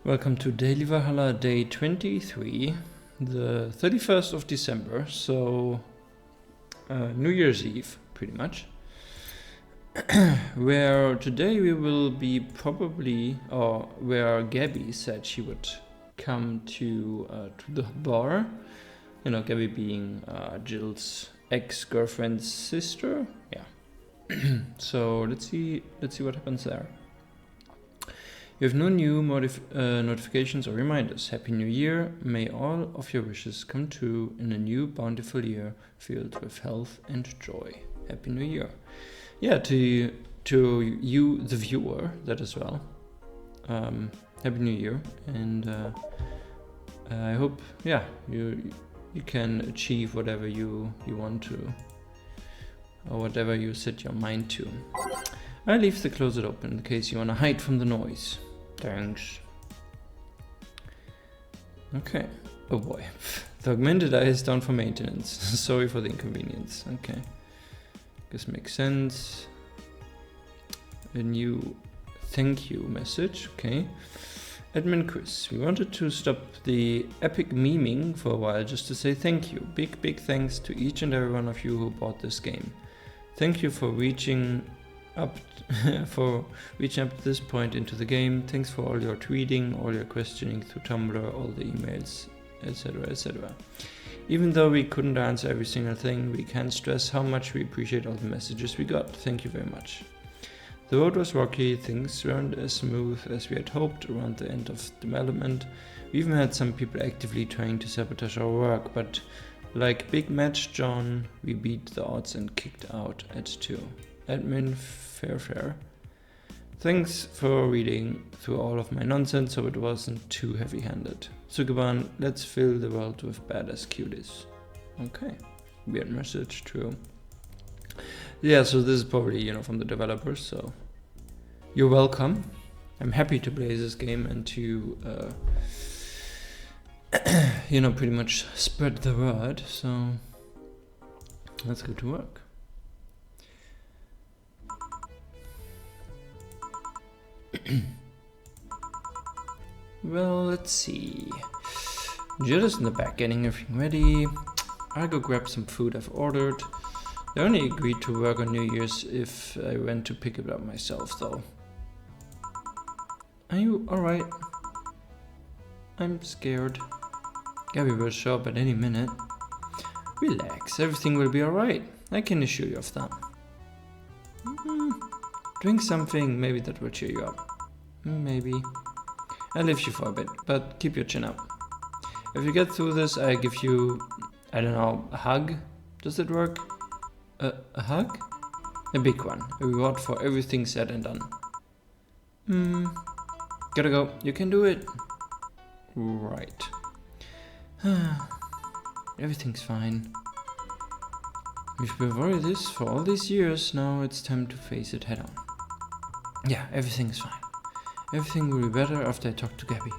Welcome to Daily Valhalla Day 23, the 31st of December, so New Year's Eve, pretty much. Where today we will be where Gaby said she would come to the bar. You know, Gaby being Jill's ex-girlfriend's sister. Yeah. So let's see what happens there. You have no new notifications or reminders. Happy New Year. May all of your wishes come true in a new bountiful year filled with health and joy. Happy New Year. Yeah, to you, the viewer, that as well. Happy New Year. And I hope, yeah, you can achieve whatever you want to, or whatever you set your mind to. I leave the closet open in case you want to hide from the noise. Thanks. Okay. Oh boy. The augmented eye is down for maintenance. Sorry for the inconvenience. Okay. This makes sense. A new thank you message. Okay. Admin Chris. We wanted to stop the epic memeing for a while just to say thank you. Big thanks to each and every one of you who bought this game. Thank you for reaching up to this point into the game. Thanks for all your tweeting, all your questioning through Tumblr, all the emails, etc, etc. Even though we couldn't answer every single thing, we can't stress how much we appreciate all the messages we got. Thank you very much. The road was rocky, things weren't as smooth as we had hoped around the end of development. We even had some people actively trying to sabotage our work, but like Big Match John, we beat the odds and kicked out at 2. Admin fair. Thanks for reading through all of my nonsense so it wasn't too heavy-handed. Sugaban, let's fill the world with badass cuties. Okay, weird message, true. Yeah, so this is probably, from the developers, so you're welcome. I'm happy to play this game and to, pretty much spread the word, so let's go to work. Well, let's see. Jill is in the back getting everything ready. I'll go grab some food I've ordered. They only agreed to work on New Year's if I went to pick it up myself, though. Are you alright? I'm scared. Gaby will show up at any minute. Relax, everything will be alright. I can assure you of that. Drink something, maybe that will cheer you up. Maybe. I'll leave you for a bit, but keep your chin up. If you get through this, I give you, I don't know, a hug? Does it work? A hug? A big one. A reward for everything said and done. Gotta go. You can do it. Right. Everything's fine. We've been worried this for all these years, now it's time to face it head on. Yeah, everything's fine. Everything will be better after I talk to Gaby.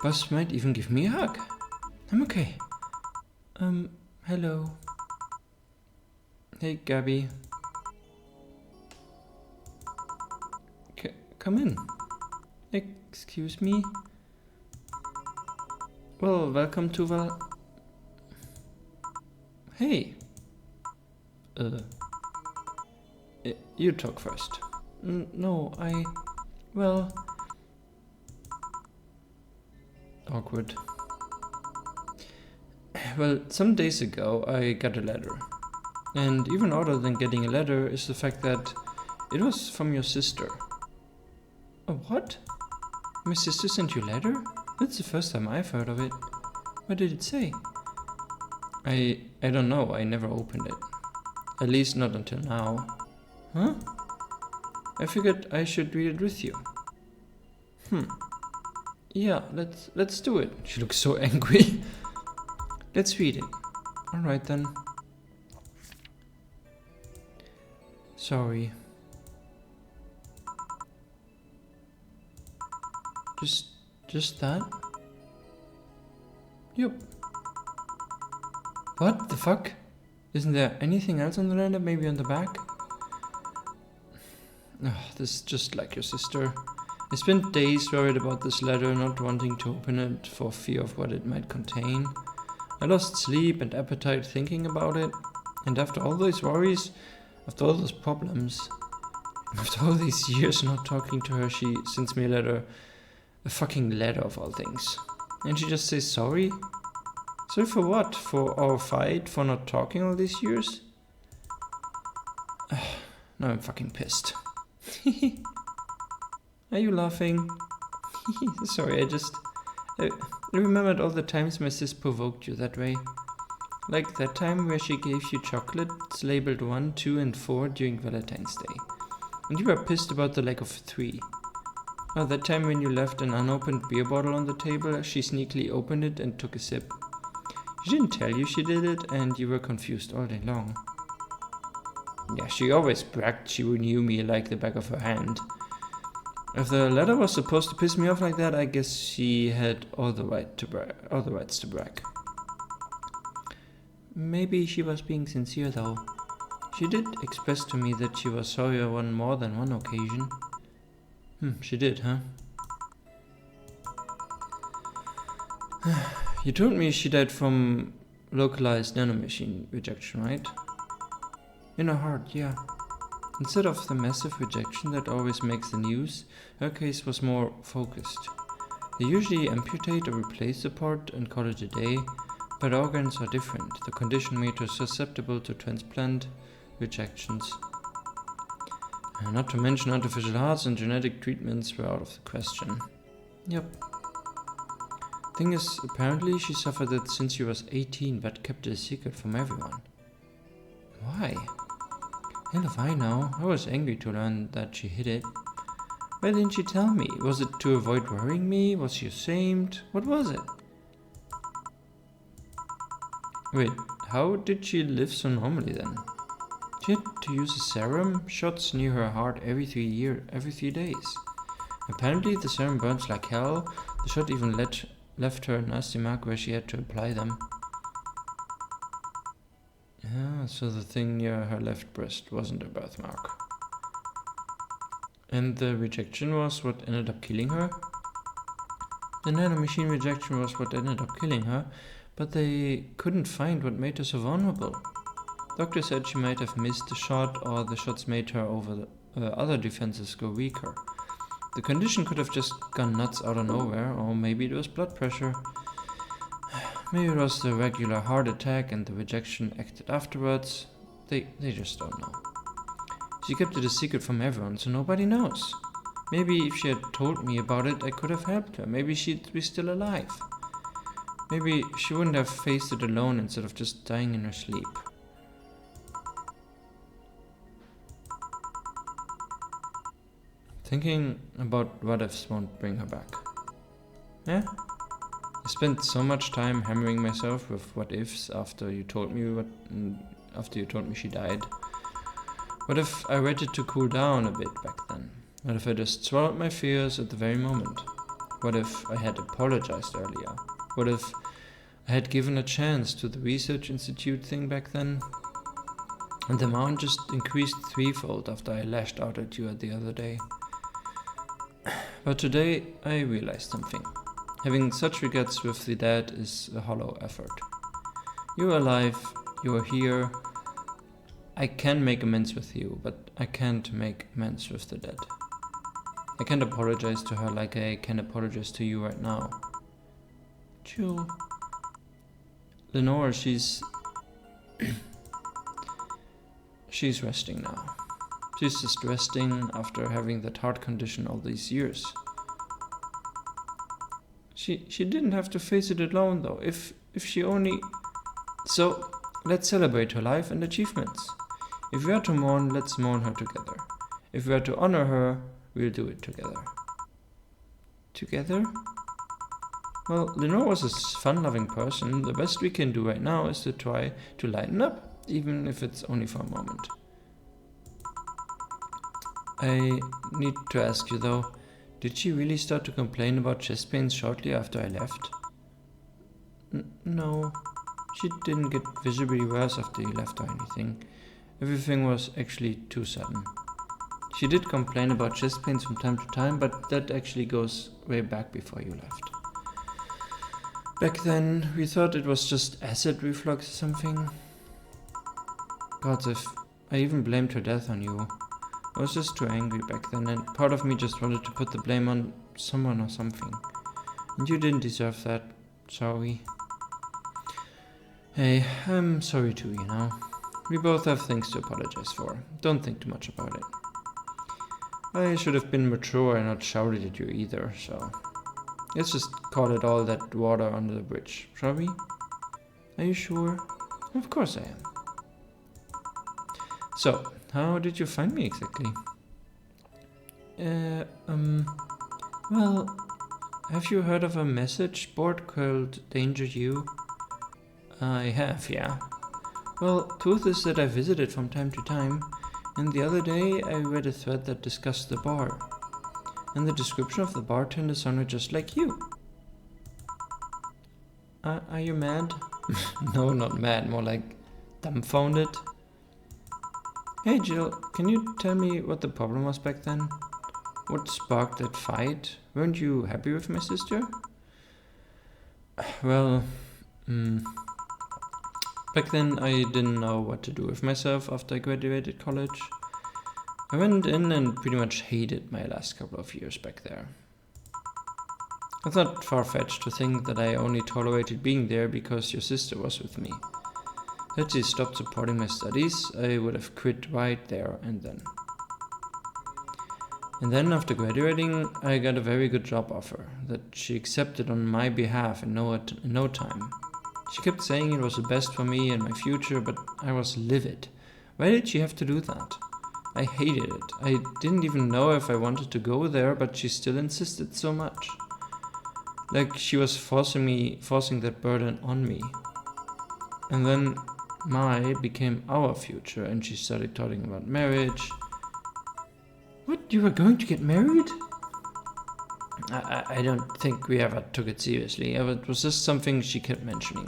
Boss might even give me a hug. I'm okay. Hello. Hey, Gaby. Come in. Excuse me? Well, welcome to Hey. You talk first. No, well... Awkward. Well, some days ago I got a letter. And even odder than getting a letter is the fact that it was from your sister. Oh, what? My sister sent you a letter? That's the first time I've heard of it. What did it say? I don't know, I never opened it. At least not until now. Huh? I figured I should read it with you. Yeah, let's do it. She looks so angry. Let's read it. Alright then. Sorry. Just that? Yup. What the fuck? Isn't there anything else on the letter? Maybe on the back? Oh, this is just like your sister. I spent days worried about this letter, not wanting to open it for fear of what it might contain. I lost sleep and appetite thinking about it, and after all those worries, after all those problems, after all these years not talking to her, she sends me a letter. A fucking letter of all things. And she just says sorry? Sorry for what? For our fight? For not talking all these years? Now I'm fucking pissed. Are you laughing? Sorry, I remembered all the times my sis provoked you that way. Like that time where she gave you chocolates labeled 1, 2 and 4 during Valentine's Day. And you were pissed about the lack of 3. Or that time when you left an unopened beer bottle on the table, she sneakily opened it and took a sip. She didn't tell you she did it, and you were confused all day long. Yeah, she always bragged she knew me like the back of her hand. If the letter was supposed to piss me off like that, I guess she had all the rights to brag. Maybe she was being sincere though. She did express to me that she was sorry on more than one occasion. She did, huh? You told me she died from localized nanomachine rejection, right? In her heart, yeah. Instead of the massive rejection that always makes the news, her case was more focused. They usually amputate or replace the part and call it a day, but organs are different. The condition made her susceptible to transplant rejections. Not to mention artificial hearts and genetic treatments were out of the question. Yep. Thing is, apparently she suffered it since she was 18 but kept it a secret from everyone. Why? Hell if I know. I was angry to learn that she hid it. Why didn't she tell me? Was it to avoid worrying me? Was she ashamed? What was it? Wait, how did she live so normally then? She had to use a serum, shots near her heart every 3 days. Apparently the serum burns like hell. The shot even left her a nasty mark where she had to apply them. Yeah, so the thing near her left breast wasn't a birthmark. And the rejection was what ended up killing her? The nanomachine rejection was what ended up killing her, but they couldn't find what made her so vulnerable. Doctor said she might have missed the shot, or the shots made her other defenses go weaker. The condition could have just gone nuts out of nowhere, or maybe it was blood pressure. Maybe it was the regular heart attack and the rejection acted afterwards. They just don't know. She kept it a secret from everyone, so nobody knows. Maybe if she had told me about it, I could have helped her. Maybe she'd be still alive. Maybe she wouldn't have faced it alone instead of just dying in her sleep. Thinking about what ifs won't bring her back. Yeah? I spent so much time hammering myself with what ifs after you told me she died. What if I waited to cool down a bit back then? What if I just swallowed my fears at the very moment? What if I had apologized earlier? What if I had given a chance to the research institute thing back then? And the amount just increased threefold after I lashed out at you the other day. But today I realized something. Having such regrets with the dead is a hollow effort. You're alive, you're here. I can make amends with you, but I can't make amends with the dead. I can't apologize to her like I can apologize to you right now. Chill. Lenore, she's resting now. She's just resting after having that heart condition all these years. She didn't have to face it alone though, if she only... So, let's celebrate her life and achievements. If we are to mourn, let's mourn her together. If we are to honor her, we'll do it together. Together? Well, Lenore was a fun-loving person. The best we can do right now is to try to lighten up, even if it's only for a moment. I need to ask you though, did she really start to complain about chest pains shortly after I left? No, she didn't get visibly worse after you left or anything. Everything was actually too sudden. She did complain about chest pains from time to time, but that actually goes way back before you left. Back then, we thought it was just acid reflux or something. God, if I even blamed her death on you. I was just too angry back then, and part of me just wanted to put the blame on someone or something. And you didn't deserve that. Sorry. Hey, I'm sorry too, you know. We both have things to apologize for. Don't think too much about it. I should have been mature and not shouted at you either, so... Let's just call it all that water under the bridge, shall we? Are you sure? Of course I am. So, how did you find me exactly? Well, have you heard of a message board called Danger2? I have, yeah. Well, truth is that I visit it from time to time, and the other day I read a thread that discussed the bar. And the description of the bartender sounded just like you. Are you mad? No, not mad, more like dumbfounded. Hey Jill, can you tell me what the problem was back then? What sparked that fight? Weren't you happy with my sister? Well, back then I didn't know what to do with myself after I graduated college. I went in and pretty much hated my last couple of years back there. It's not far-fetched to think that I only tolerated being there because your sister was with me. Had she stopped supporting my studies, I would have quit right there and then. And then after graduating, I got a very good job offer that she accepted on my behalf in no time. She kept saying it was the best for me and my future, but I was livid. Why did she have to do that? I hated it. I didn't even know if I wanted to go there, but she still insisted so much. Like she was forcing that burden on me. And then my became our future, and she started talking about marriage. What, you were going to get married? I don't think we ever took it seriously. It was just something she kept mentioning.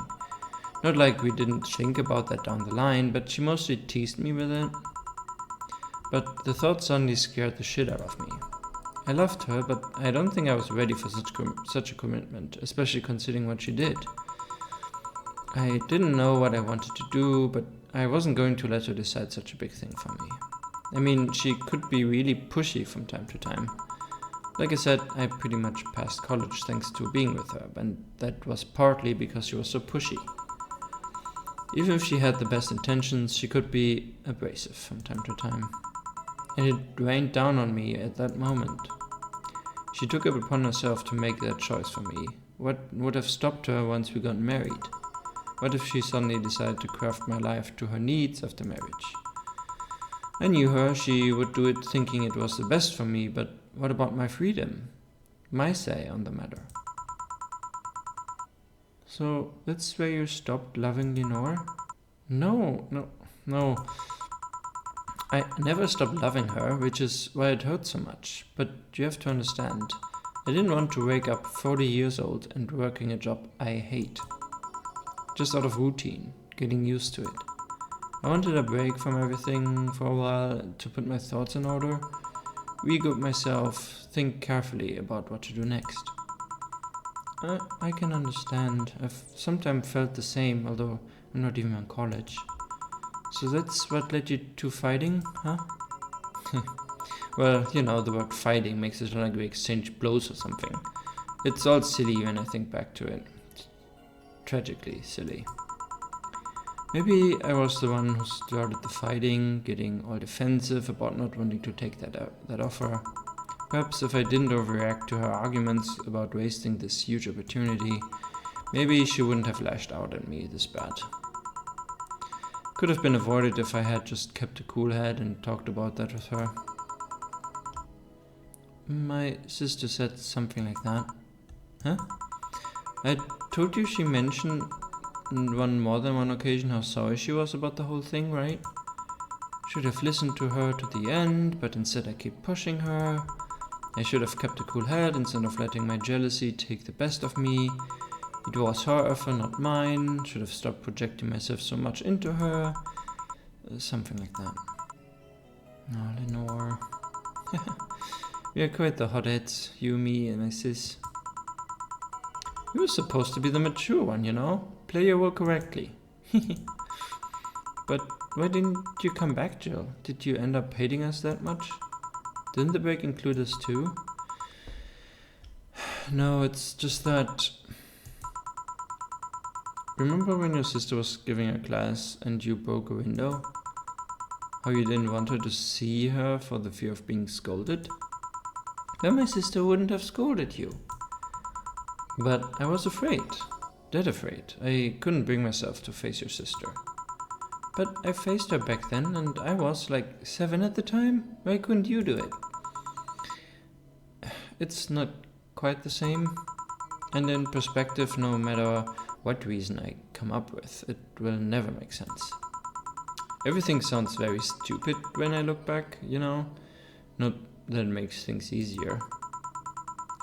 Not like we didn't think about that down the line, but she mostly teased me with it. But the thought suddenly scared the shit out of me. I loved her, but I don't think I was ready for such a commitment, especially considering what she did. I didn't know what I wanted to do, but I wasn't going to let her decide such a big thing for me. I mean, she could be really pushy from time to time. Like I said, I pretty much passed college thanks to being with her, and that was partly because she was so pushy. Even if she had the best intentions, she could be abrasive from time to time. And it rained down on me at that moment. She took it upon herself to make that choice for me. What would have stopped her once we got married? What if she suddenly decided to craft my life to her needs after marriage? I knew her, she would do it thinking it was the best for me, but what about my freedom? My say on the matter? So that's where you stopped loving Lenore? No. I never stopped loving her, which is why it hurt so much. But you have to understand, I didn't want to wake up 40 years old and working a job I hate. Just out of routine, getting used to it. I wanted a break from everything for a while to put my thoughts in order, regroup myself, think carefully about what to do next. I can understand. I've sometimes felt the same, although I'm not even in college. So that's what led you to fighting, huh? Well, you know, the word fighting makes it sound like we exchange blows or something. It's all silly when I think back to it. Tragically silly. Maybe I was the one who started the fighting, getting all defensive about not wanting to take that offer. Perhaps if I didn't overreact to her arguments about wasting this huge opportunity, maybe she wouldn't have lashed out at me this bad. Could have been avoided if I had just kept a cool head and talked about that with her. My sister said something like that. Huh? I told you she mentioned on more than one occasion how sorry she was about the whole thing, right? Should have listened to her to the end, but instead I keep pushing her. I should have kept a cool head instead of letting my jealousy take the best of me. It was her effort, not mine. Should have stopped projecting myself so much into her. Something like that. No, Lenore. We are quite the hotheads, you, me, and my sis. You were supposed to be the mature one, you know? Play your role correctly. But why didn't you come back, Jill? Did you end up hating us that much? Didn't the break include us too? No, it's just that... Remember when your sister was giving a class and you broke a window? How you didn't want her to see her for the fear of being scolded? Well, my sister wouldn't have scolded you. But I was afraid. Dead afraid. I couldn't bring myself to face your sister. But I faced her back then, and I was like 7 at the time. Why couldn't you do it? It's not quite the same. And in perspective, no matter what reason I come up with, it will never make sense. Everything sounds very stupid when I look back, you know? Not that it makes things easier.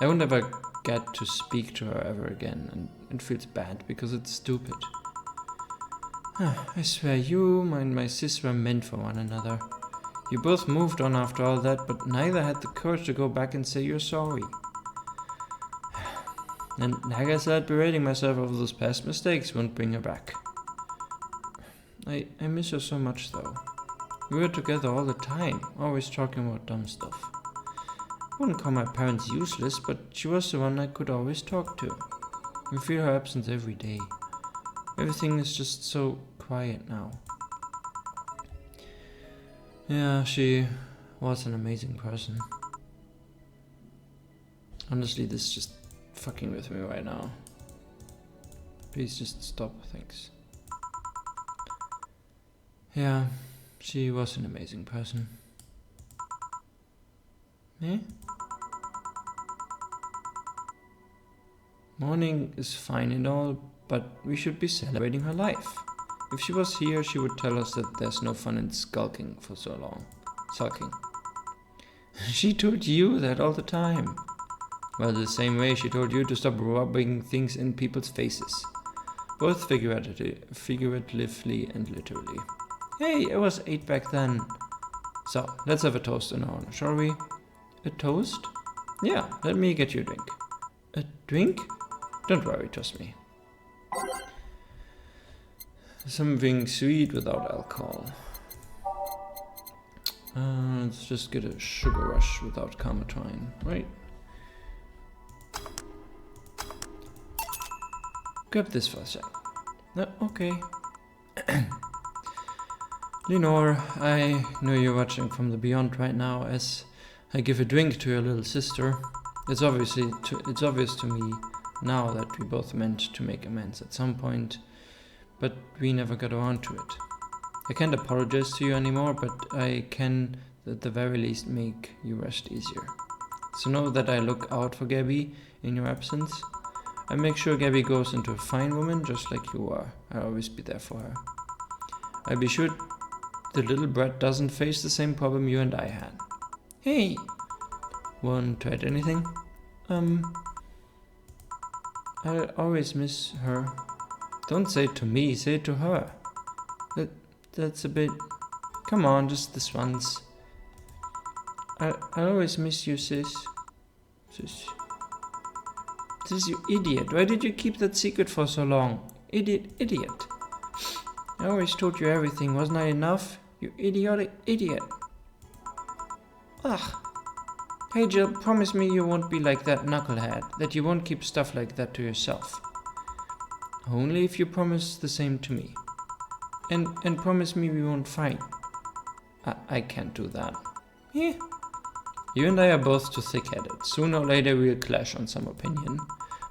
I won't ever get to speak to her ever again, and it feels bad because it's stupid. I swear you and my sis were meant for one another. You both moved on after all that, but neither had the courage to go back and say you're sorry. And like I said, berating myself over those past mistakes won't bring her back. I miss her so much though. We were together all the time, always talking about dumb stuff. I wouldn't call my parents useless, but she was the one I could always talk to. I feel her absence every day. Everything is just so quiet now. Yeah, she was an amazing person. Honestly, this is just fucking with me right now. Please just stop, thanks. Yeah, she was an amazing person. Eh? Morning is fine and all, but we should be celebrating her life. If she was here, she would tell us that there's no fun in skulking for so long. Sulking. She told you that all the time. Well, the same way she told you to stop rubbing things in people's faces. Both figuratively and literally. Hey, I was 8 back then. So, let's have a toast in her honor, shall we? A toast? Yeah, let me get you a drink. A drink? Don't worry, trust me. Something sweet without alcohol. Let's just get a sugar rush without carmine, right? Grab this for a sec. Okay. Lenore, I know you're watching from the beyond right now as I give a drink to your little sister. It's obvious to me now that we both meant to make amends at some point, but we never got around to it. I can't apologize to you anymore, but I can at the very least make you rest easier. So know that I look out for Gaby in your absence. I make sure Gaby grows into a fine woman just like you are. I'll always be there for her. I'll be sure the little brat doesn't face the same problem you and I had. Hey! Want to add anything? I'll always miss her. Don't say it to me, say it to her. That's a bit... Come on, just this once. I'll always miss you, sis. Sis, you idiot. Why did you keep that secret for so long? Idiot. I always told you everything. Wasn't I enough? You idiotic idiot. Ugh. Hey Jill, promise me you won't be like that knucklehead. That you won't keep stuff like that to yourself. Only if you promise the same to me. And promise me we won't fight. I can't do that. Yeah. You and I are both too thick-headed. Sooner or later we'll clash on some opinion.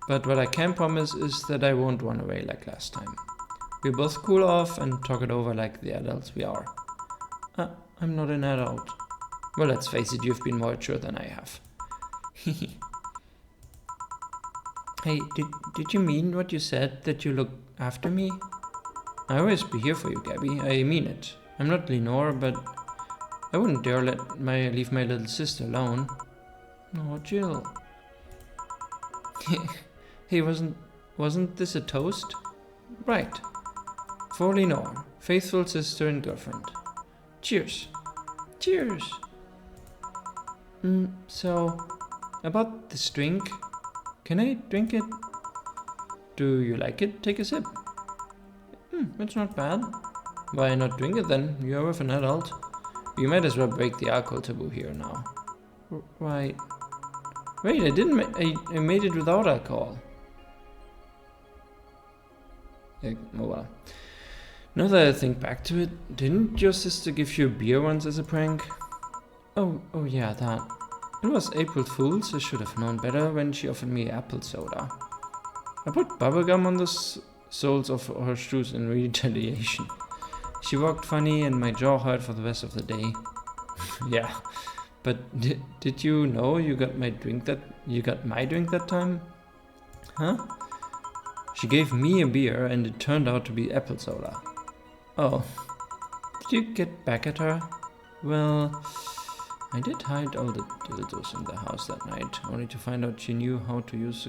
But what I can promise is that I won't run away like last time. We'll both cool off and talk it over like the adults we are. I'm not an adult. Well, let's face it, you've been more mature than I have. Hey, did you mean what you said, that you look after me? I'll always be here for you, Gaby. I mean it. I'm not Lenore, but I wouldn't dare leave my little sister alone. No, Jill. Hey, wasn't this a toast? Right. For Lenore, faithful sister and girlfriend. Cheers. Cheers. So, about this drink, can I drink it? Do you like it? Take a sip. It's not bad. Why not drink it then? You're with an adult. You might as well break the alcohol taboo here now. Right. Wait, I didn't I made it without alcohol. Oh well. Now that I think back to it, didn't your sister give you a beer once as a prank? Oh yeah, that. It was April Fool's. I should have known better when she offered me apple soda. I put bubblegum on the soles of her shoes in retaliation. She walked funny and my jaw hurt for the rest of the day. Yeah, but did you know you got my drink that time? Huh? She gave me a beer and it turned out to be apple soda. Oh, did you get back at her? Well, I did hide all the dildos in the house that night, only to find out she knew how to use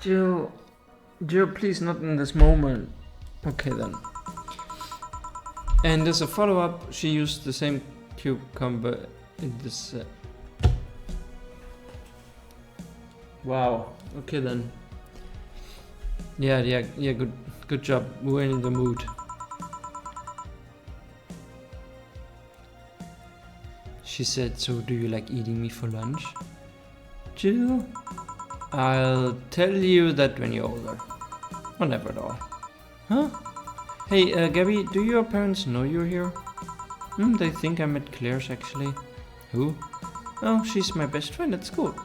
Jill, please not in this moment. Okay then. And as a follow-up, she used the same cucumber in this. Wow. Okay then. Yeah. Good job. We're in the mood. She said, "So do you like eating me for lunch?" Jill, I'll tell you that when you're older. Or never at all. Huh? Hey, Gaby, do your parents know you're here? They think I'm at Claire's actually. Who? Oh, she's my best friend at school.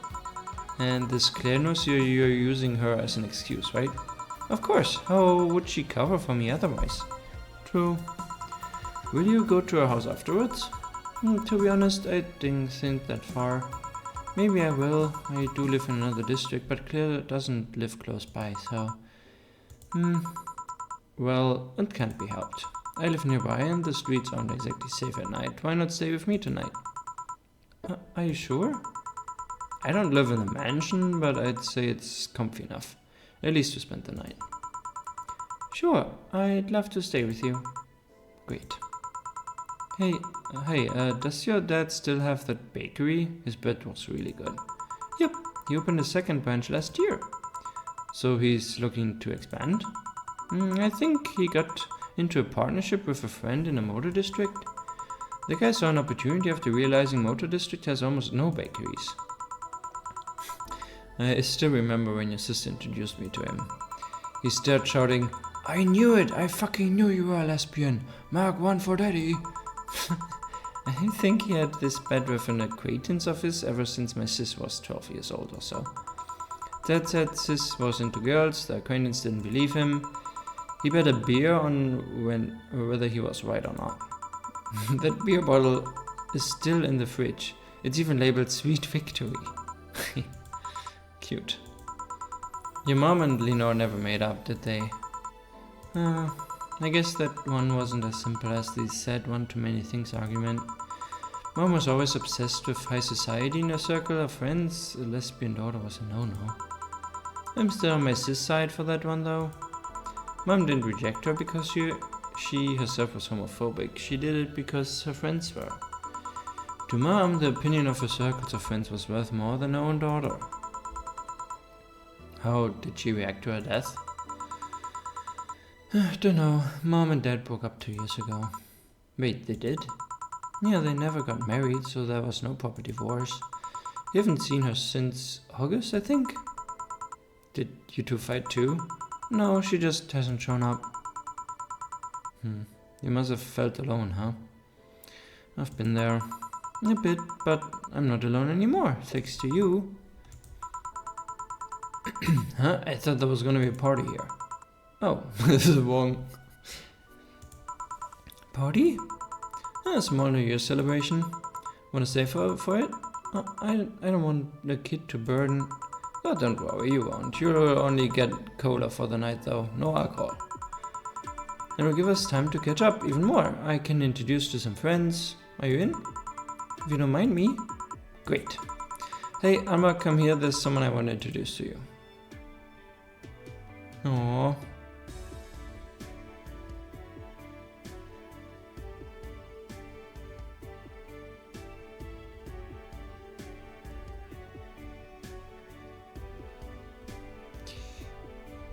And this Claire knows you're using her as an excuse, right? Of course, how would she cover for me otherwise? True. Will you go to her house afterwards? To be honest, I didn't think that far. Maybe I will. I do live in another district, but Claire doesn't live close by, so... Well, it can't be helped. I live nearby and the streets aren't exactly safe at night. Why not stay with me tonight? Are you sure? I don't live in a mansion, but I'd say it's comfy enough. At least to spend the night. Sure, I'd love to stay with you. Great. Hey, does your dad still have that bakery? His bread was really good. Yep, he opened a second branch last year. So he's looking to expand? I think he got into a partnership with a friend in a motor district. The guy saw an opportunity after realizing motor district has almost no bakeries. I still remember when your sister introduced me to him. He started shouting, "I knew it! I fucking knew you were a lesbian! Mark 1 for daddy!" I think he had this bet with an acquaintance of his ever since my sis was 12 years old or so. Dad said sis was into girls, the acquaintance didn't believe him. He bet a beer on whether he was right or not. That beer bottle is still in the fridge. It's even labeled Sweet Victory. Cute. Your mom and Lenore never made up, did they? I guess that one wasn't as simple as the said one too many things argument. Mom was always obsessed with high society in her circle of friends. A lesbian daughter was a no-no. I'm still on my sis side for that one though. Mom didn't reject her because she herself was homophobic. She did it because her friends were. To Mom, the opinion of her circles of friends was worth more than her own daughter. How did she react to her death? Don't know. Mom and Dad broke up 2 years ago. Wait, they did? Yeah, they never got married, so there was no proper divorce. You haven't seen her since August, I think? Did you two fight too? No, she just hasn't shown up. You must have felt alone, huh? I've been there. A bit, but I'm not alone anymore, thanks to you. Huh? I thought there was gonna be a party here. Oh, this is wrong. Party? A small New Year's celebration. Wanna stay for it? I don't want the kid to burden. Oh, don't worry, you won't. You'll only get cola for the night though, no alcohol. It will give us time to catch up even more. I can introduce to some friends. Are you in? If you don't mind me? Great. Hey, Alma, come here, there's someone I want to introduce to you. Aww.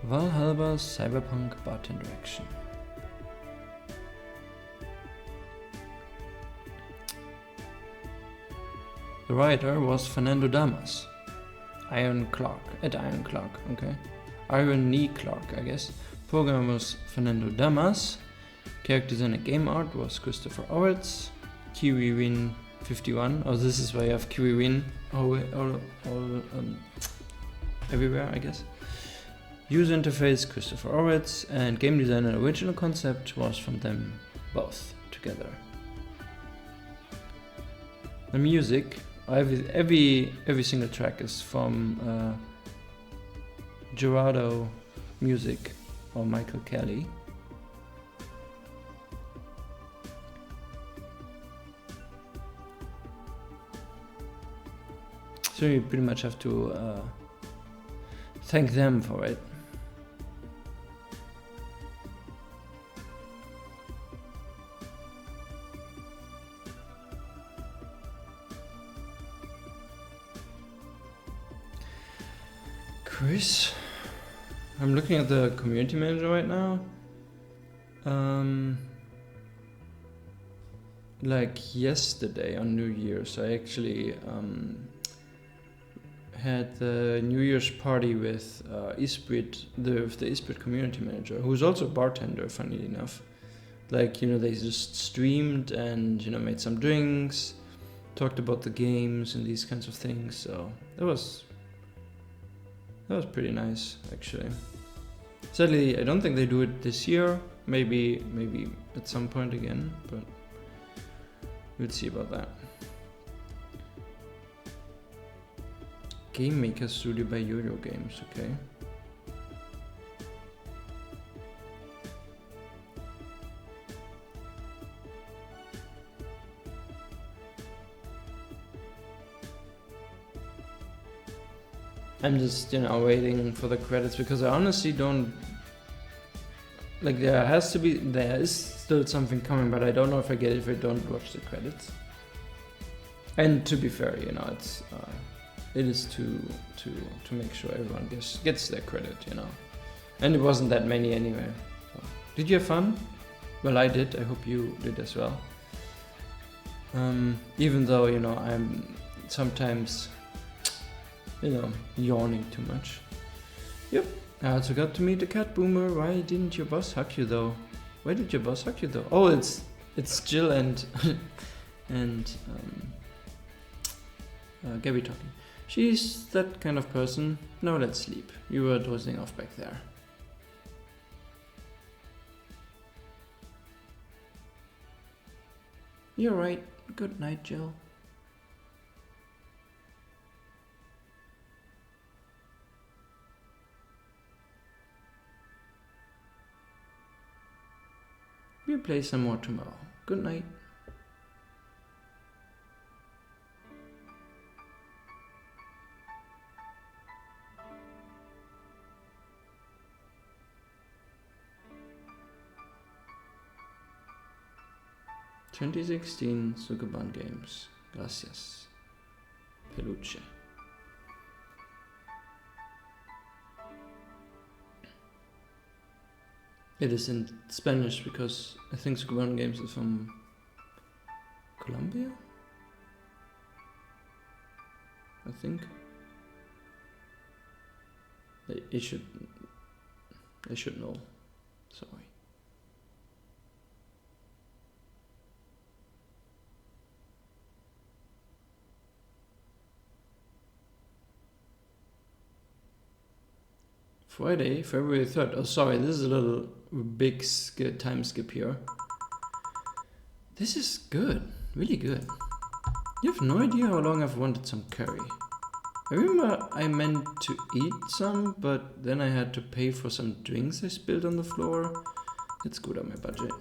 Valhalla Cyberpunk Bartender Action. The writer was Fernando Damas. Iron Clark, okay. Iron Knee Clark, I guess. Programmer was Fernando Damas. Character designer game art was Christopher Orwitz. KiwiWin51. Oh, this is why you have KiwiWin everywhere, I guess. User interface Christopher Orwitz, and game designer original concept was from them both together. The music, every single track is from Gerardo Music or Michael Kelly. So you pretty much have to thank them for it. Chris, I'm looking at the community manager right now. Like yesterday on New Year's, I actually had the New Year's party with Esprit, the Esprit community manager, who's also a bartender, funnily enough. Like, you know, they just streamed and, you know, made some drinks, talked about the games and these kinds of things. So that was pretty nice, actually. Sadly, I don't think they do it this year. Maybe at some point again, but we'll see about that. Game Maker Studio by Yo-Yo Games, okay. I'm just, you know, waiting for the credits because I honestly don't, like, there is still something coming, but I don't know if I get it if I don't watch the credits. And to be fair, you know, it is to make sure everyone gets their credit, you know. And it wasn't that many anyway. So. Did you have fun? Well, I did. I hope you did as well. Even though, you know, I'm sometimes, you know, yawning too much. Yep. I also got to meet the cat boomer. Why didn't your boss hug you though? Why did your boss hug you though? Oh, it's Jill and Gaby talking. She's that kind of person. Now let's sleep. You were dozing off back there. You're right. Good night, Jill. We'll play some more tomorrow. Good night. (2016) Sukeban Games. Gracias. Peluche. It is in Spanish because I think Sukeban Games is from Colombia? I think. They should know. Sorry. Friday, February 3rd. Oh, sorry, this is a little big time skip here. This is good, really good. You have no idea how long I've wanted some curry. I remember I meant to eat some, but then I had to pay for some drinks I spilled on the floor. It's good on my budget.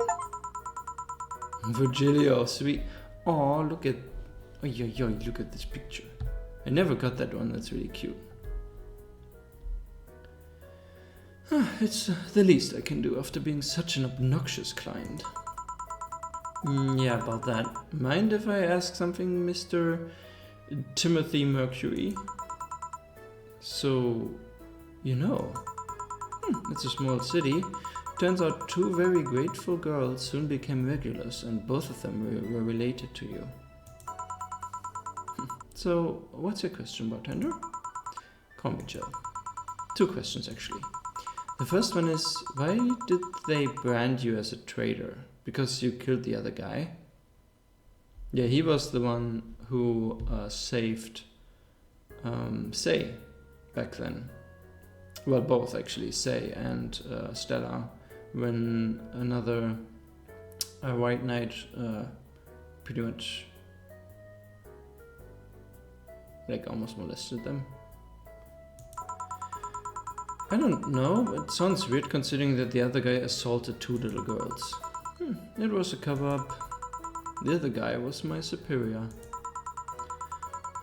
Virgilio, sweet. Oh, look at this picture. I never got that one, that's really cute. It's the least I can do after being such an obnoxious client. Yeah, about that. Mind if I ask something, Mr. Timothy Mercury? So, you know, It's a small city. Turns out two very grateful girls soon became regulars, and both of them were related to you. So, what's your question, bartender? Call me Jill. Two questions, actually. The first one is, why did they brand you as a traitor? Because you killed the other guy? Yeah, he was the one who saved Say back then. Well, both actually, Say and Stella, when another white knight pretty much like almost molested them. I don't know, it sounds weird considering that the other guy assaulted two little girls. It was a cover-up. The other guy was my superior.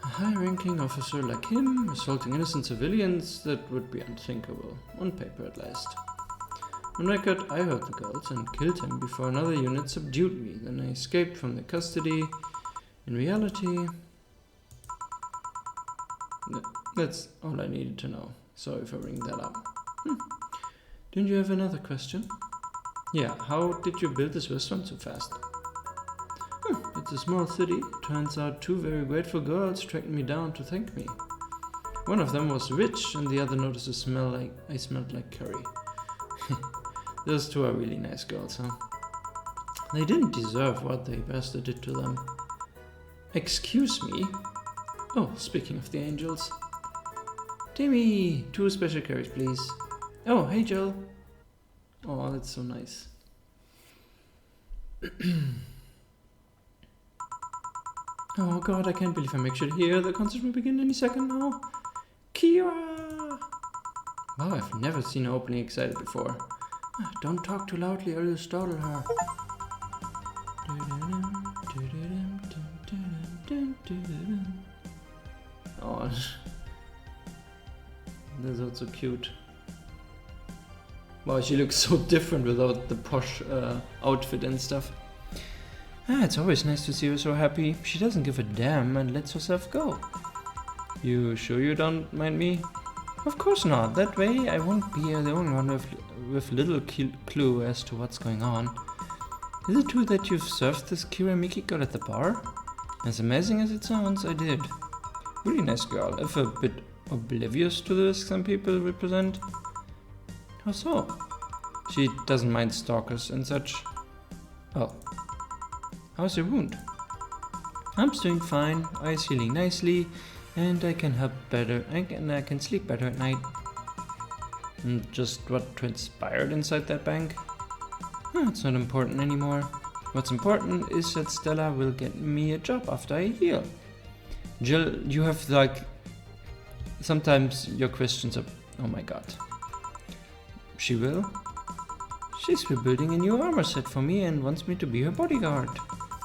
A high-ranking officer like him, assaulting innocent civilians, that would be unthinkable, on paper at least. On record, I hurt the girls and killed him before another unit subdued me, then I escaped from their custody. In reality, that's all I needed to know. Sorry for bringing that up. Didn't you have another question? Yeah, how did you build this restaurant so fast? It's a small city. Turns out two very grateful girls tracked me down to thank me. One of them was rich and the other noticed I smelled like curry. Those two are really nice girls, huh? They didn't deserve what the bastard did to them. Excuse me? Oh, speaking of the angels. Timmy, 2 special carries, please. Oh, hey, Jill. Oh, that's so nice. Oh god, I can't believe I'm actually here. The concert will begin any second now. Kira! Wow, I've never seen her openly excited before. Don't talk too loudly or you'll startle her. Oh, that's also cute. Wow, she looks so different without the posh outfit and stuff. It's always nice to see her so happy. She doesn't give a damn and lets herself go. You sure you don't mind me? Of course not. That way I won't be the only one with little clue as to what's going on. Is it true that you've served this Kira Miki girl at the bar? As amazing as it sounds, I did. Really nice girl, if a bit oblivious to the risk some people represent. How so? She doesn't mind stalkers and such. Oh. How's your wound? I'm doing fine, eyes healing nicely, and I can help better, and I can sleep better at night. And just what transpired inside that bank? It's not important anymore. What's important is that Stella will get me a job after I heal. Jill, you have like... Sometimes your questions are... Oh my god. She will? She's rebuilding a new armor set for me and wants me to be her bodyguard.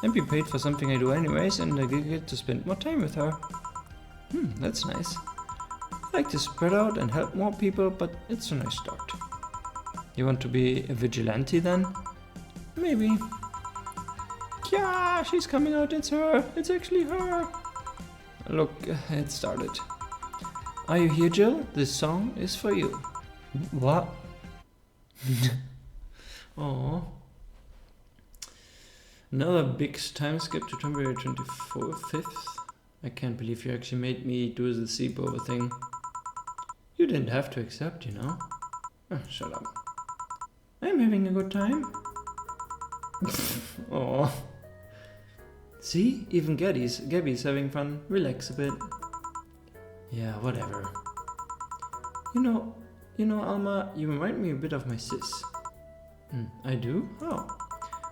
And be paid for something I do anyways, and I get to spend more time with her. That's nice. I like to spread out and help more people, but it's a nice start. You want to be a vigilante then? Maybe. Yeah, she's coming out, it's her. It's actually her. Look, it started. Are you here, Jill? This song is for you. What? Oh. Another big time skip to February 25th. I can't believe you actually made me do the sleepover thing. You didn't have to accept, you know. Oh, shut up. I'm having a good time. Oh. See? Even Gaby's having fun. Relax a bit. Yeah, whatever. You know, Alma, you remind me a bit of my sis. I do? How?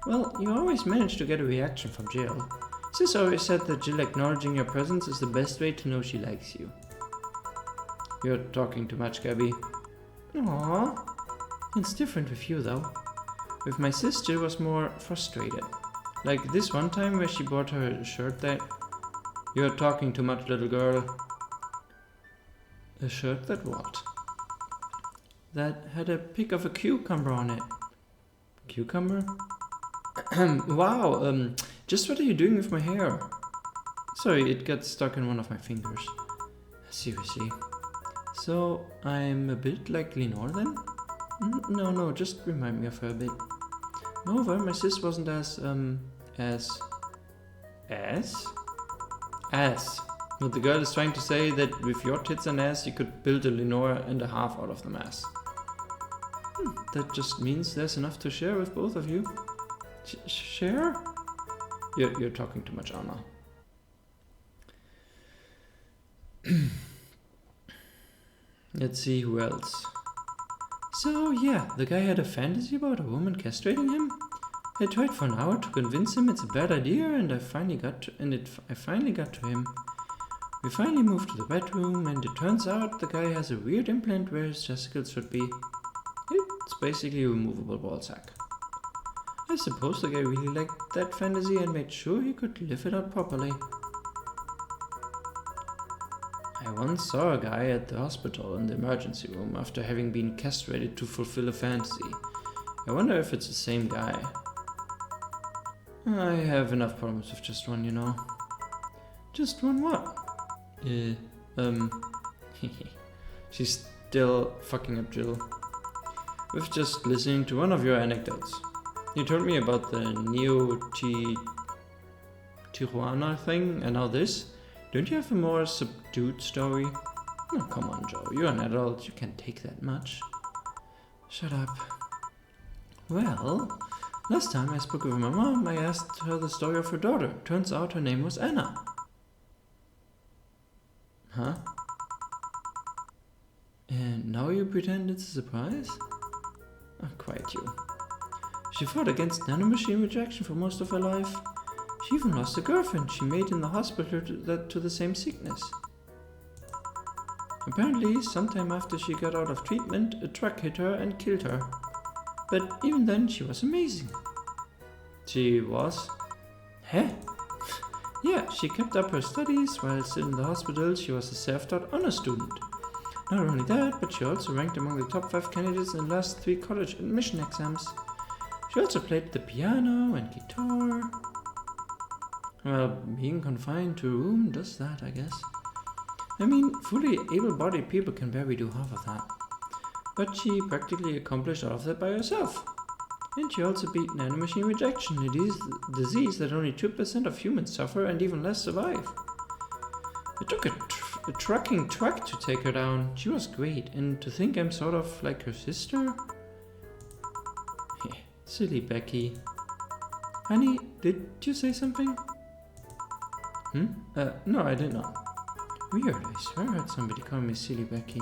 Well, you always manage to get a reaction from Jill. Sis always said that Jill acknowledging your presence is the best way to know she likes you. You're talking too much, Gaby. Aww. It's different with you, though. With my sis, Jill was more frustrated. Like this one time where she bought her a shirt that... You're talking too much, little girl. A shirt that what? That had a pic of a cucumber on it. Cucumber? Wow, just what are you doing with my hair? Sorry, it got stuck in one of my fingers. Seriously. So, I'm a bit like Lenore then? No, just remind me of her a bit. Moreover, my sis wasn't as. But the girl is trying to say that with your tits and ass, you could build a Lenore and a half out of the mass. That just means there's enough to share with both of you. Share? You're talking too much, Anna. Let's see who else. So yeah, the guy had a fantasy about a woman castrating him. I tried for an hour to convince him it's a bad idea, and I finally got to him. We finally moved to the bedroom, and it turns out the guy has a weird implant where his testicles should be. It's basically a removable ball sack. I suppose the guy really liked that fantasy and made sure he could live it out properly. I once saw a guy at the hospital in the emergency room after having been castrated to fulfill a fantasy. I wonder if it's the same guy. I have enough problems with just one, you know. Just one what? She's still fucking up Jill. With just listening to one of your anecdotes. You told me about the Tijuana thing, and now this. Don't you have a more subdued story? Oh, come on, Joe. You're an adult. You can't take that much. Shut up. Well, last time I spoke with my mom, I asked her the story of her daughter. Turns out her name was Anna. Huh? And now you pretend it's a surprise? Oh, quiet you. She fought against nanomachine rejection for most of her life. She even lost a girlfriend she made in the hospital to the same sickness. Apparently, sometime after she got out of treatment, a truck hit her and killed her. But even then, she was amazing. She was? Huh? Yeah, she kept up her studies while still in the hospital. She was a self-taught honor student. Not only that, but she also ranked among the top 5 candidates in the last 3 college admission exams. She also played the piano and guitar. Well, being confined to a room does that, I guess. I mean, fully able-bodied people can barely do half of that. But she practically accomplished all of that by herself. And she also beat nanomachine rejection, a disease that only 2% of humans suffer and even less survive. It took a trucking truck to take her down. She was great, and to think I'm sort of like her sister? Silly Becky. Honey, did you say something? No, I did not. Weird, I swear I heard somebody call me Silly Becky.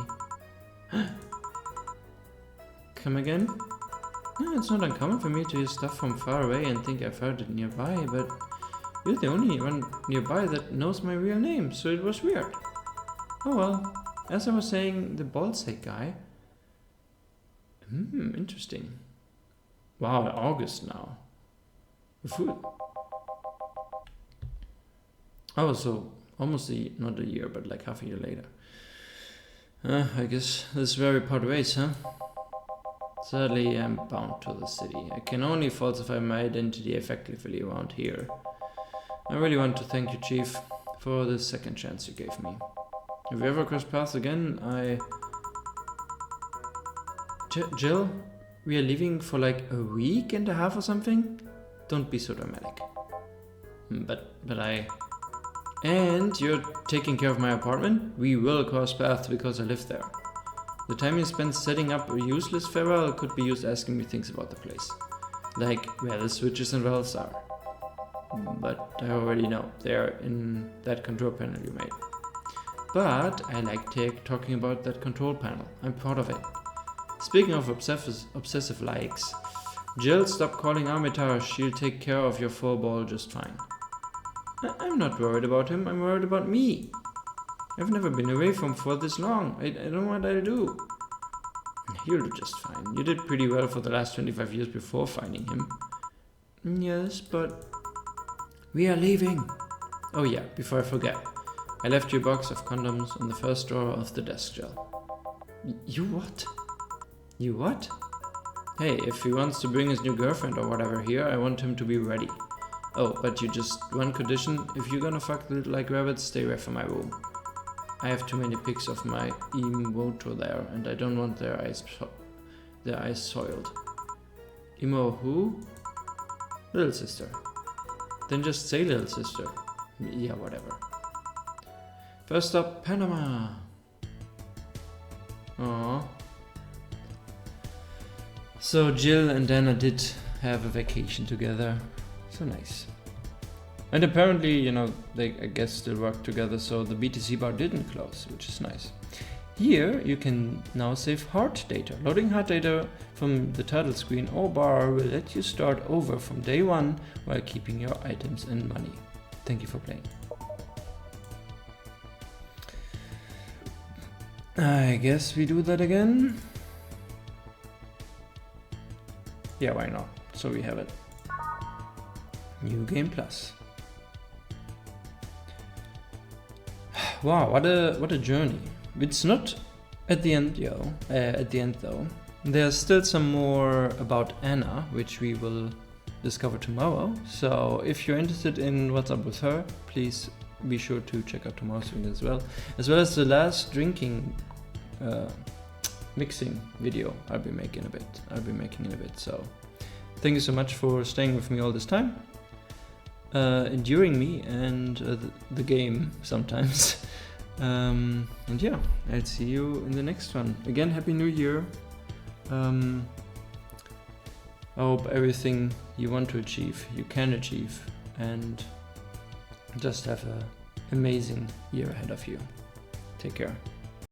Come again? No, it's not uncommon for me to hear stuff from far away and think I've heard it nearby, but you're the only one nearby that knows my real name, so it was weird. Oh well, as I was saying, the ballsack guy. Interesting. Wow, August now. Oh, so almost not a year, but like half a year later. I guess this is very part ways, huh? Sadly, I'm bound to the city. I can only falsify my identity effectively around here. I really want to thank you, Chief, for the second chance you gave me. If we ever cross paths again, Jill, we are leaving for like a week and a half or something? Don't be so dramatic. But And you're taking care of my apartment? We will cross paths because I live there. The time you spend setting up a useless farewell could be used asking me things about the place. Like where the switches and valves are. But I already know, they're in that control panel you made. But I like talking about that control panel. I'm proud of it. Speaking of obsessive likes, Jill, stop calling Armitage. She'll take care of your full ball just fine. I'm not worried about him, I'm worried about me. I've never been away from for this long. I don't know what I'll do. You'll do just fine. You did pretty well for the last 25 years before finding him. Yes, but we are leaving. Oh yeah, before I forget. I left you a box of condoms on the first drawer of the desk, Jill. You what? You what? Hey, if he wants to bring his new girlfriend or whatever here, I want him to be ready. Oh, but you just one condition. If you're gonna fuck like rabbits, stay away from my room. I have too many pics of my emoto there, and I don't want their eyes their eyes soiled. Imo who? Little sister. Then just say little sister. Yeah, whatever. First up, Panama. Aww. So Jill and Dana did have a vacation together. So nice. And apparently, you know, they, I guess, still work together, so the BTC bar didn't close, which is nice. Here, you can now save hard data. Loading hard data from the title screen or bar will let you start over from day one while keeping your items and money. Thank you for playing. I guess we do that again. Yeah, why not? So we have it. New Game Plus. Wow, what a journey. It's not at the end, though. There's still some more about Anna, which we will discover tomorrow. So if you're interested in what's up with her, please be sure to check out tomorrow's video as well as the last drinking mixing video I'll be making in a bit. So thank you so much for staying with me all this time, enduring me and the game sometimes. And yeah, I'll see you in the next one. Again, Happy New Year. I hope everything you want to achieve, you can achieve, and just have an amazing year ahead of you. Take care.